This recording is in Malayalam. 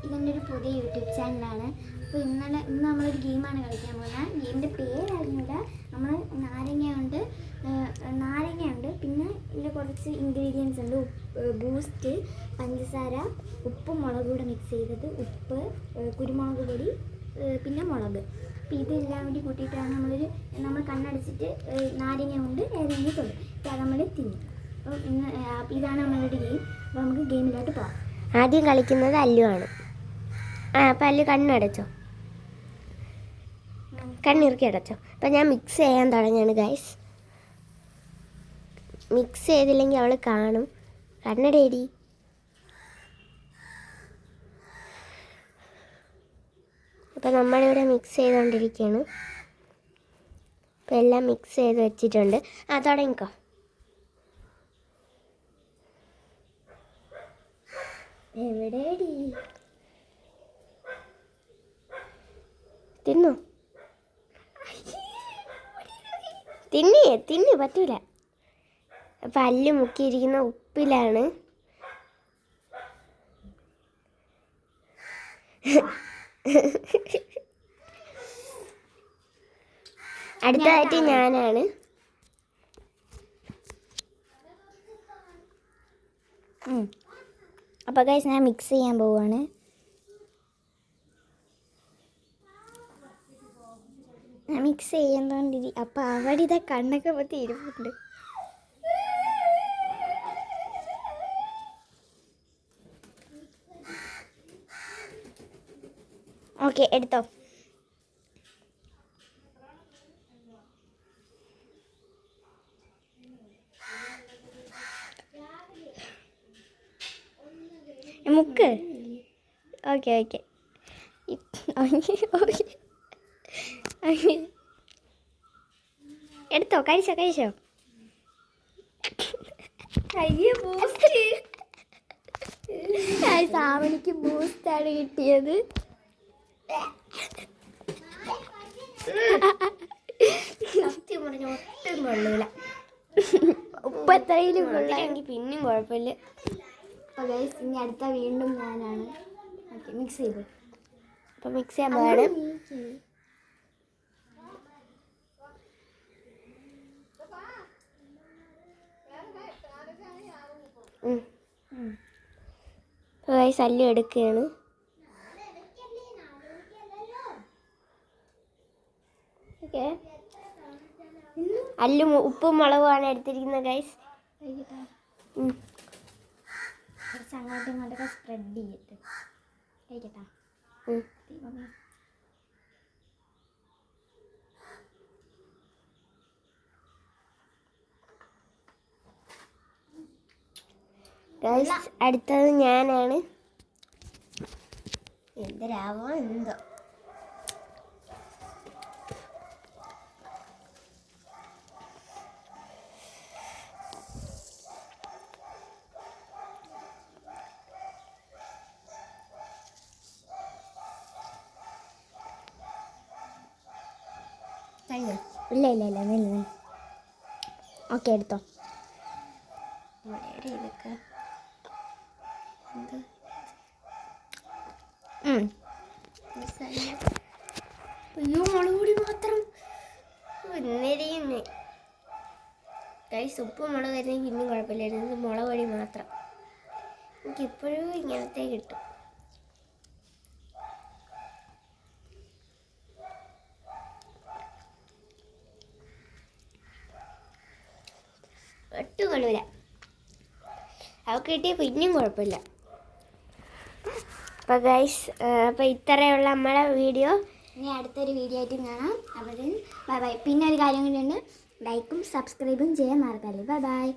ഇതെൻ്റെ ഒരു പുതിയ യൂട്യൂബ് ചാനലാണ്. അപ്പോൾ ഇന്ന് നമ്മളൊരു ഗെയിമാണ് കളിക്കാൻ പോകുന്നത്. ഗെയിമിൻ്റെ പേരറിഞ്ഞില്ല. നമ്മൾ നാരങ്ങയുണ്ട്, പിന്നെ ഇതിൽ കുറച്ച് ഇൻഗ്രീഡിയൻസ് ഉണ്ട്. ബൂസ്റ്റ്, പഞ്ചസാര, ഉപ്പും മുളക് കൂടെ മിക്സ് ചെയ്തത്, ഉപ്പ്, കുരുമുളക് പൊടി, പിന്നെ മുളക്. അപ്പോൾ ഇതെല്ലാം കൂടി കൂട്ടിയിട്ടാണ് നമ്മൾ കണ്ണടച്ചിട്ട് നാരങ്ങ കൊണ്ട് ഏതെങ്കിലും തൊടും. അപ്പോൾ അത് നമ്മൾ തിന്നും. അപ്പോൾ ഇതാണ് നമ്മളുടെ ഗെയിം. അപ്പോൾ നമുക്ക് ഗെയിമിലോട്ട് പോകാം. ആദ്യം കളിക്കുന്നത് അല്ലുവാണ്. അപ്പം അല്ലു കണ്ണടച്ചോ, കണ്ണിറുക്കി അടച്ചോ. അപ്പം ഞാൻ മിക്സ് ചെയ്യാൻ തുടങ്ങിയാണ് ഗൈസ്. മിക്സ് ചെയ്തില്ലെങ്കിൽ അവൾ കാണും. കണ്ണടേടി. അപ്പം നമ്മളിവിടെ മിക്സ് ചെയ്തുകൊണ്ടിരിക്കുകയാണ്. അപ്പം എല്ലാം മിക്സ് ചെയ്ത് വെച്ചിട്ടുണ്ട്. തുടങ്ങിക്കോ. എവിടെടി തിന്നു തിന്നു പറ്റൂല. അപ്പം അല്ലു മുക്കിയിരിക്കുന്ന ഉപ്പിലാണ്. അടുത്തതായിട്ട് ഞാനാണ്. അപ്പോൾ ഗൈസ് ഞാൻ മിക്സ് ചെയ്യാൻ പോവുകയാണ്. ഞാൻ മിക്സ് ചെയ്യുന്നതുകൊണ്ടിരി. അപ്പോൾ അവിടെ ഇതാ കണ്ണൊക്കെ പറ്റി ഇരിപ്പുണ്ട്. ഓക്കെ, എടുത്തോ. മുക്ക്. ഓക്കെ എടുത്തോ, കഴിച്ചോ. സാവണിക്ക് ബൂസ്റ്റാണ് കിട്ടിയത്. സത്യം പറഞ്ഞ ഒട്ടും കൊള്ളൂല. ഉപ്പത്രയിലും കൊള്ളാമെങ്കിൽ പിന്നെയും കുഴപ്പമില്ല. അപ്പോൾ ഗൈസ് ഇനി അടുത്ത വീണ്ടും ഞാനാണ്. ഓക്കെ, മിക്സ് ചെയ്ത്. അപ്പം മിക്സ് ചെയ്യാൻ പോവാണ്. ഗൈസ് അല്ലു എടുക്കുകയാണ്. ഓക്കെ, അല്ലു ഉപ്പും മുളകുമാണ് എടുത്തിരിക്കുന്നത് ഗൈസ്. കുറച്ച് അങ്ങോട്ടും ഇങ്ങോട്ടൊക്കെ സ്പ്രെഡ് ചെയ്തിട്ട് കഴിക്കട്ടാ. ഗൈസ് അടുത്തത് ഞാനാണ്. എന്തരാവോ എന്തോ. ഇല്ല. ഓക്കെ, എടുത്തോ. ഇതൊക്കെ അയ്യോ, മുളക് പൊടി മാത്രം. ഗൈസ് ഉപ്പ് മുളക് തരുന്നെങ്കിൽ ഇന്നും കുഴപ്പമില്ലായിരുന്നു. ഇത് മുളക് പൊടി മാത്രം. എനിക്കിപ്പോഴും ഇങ്ങനത്തെ കിട്ടും. ഒട്ടും കൊള്ളൂല. അവൾക്ക് കിട്ടിയ പിന്നെയും കുഴപ്പമില്ല. അപ്പോൾ ഗൈസ്, അപ്പോൾ ഇത്രയുള്ള നമ്മളെ വീഡിയോ. ഇനി അടുത്തൊരു വീഡിയോ ആയിട്ട് കാണാം. അപ്പോൾ ബൈ. പിന്നെ ഒരു കാര്യം കൂടിയുണ്ട്, ലൈക്കും സബ്സ്ക്രൈബും ചെയ്യാൻ മറക്കല്ലേ. ബൈ.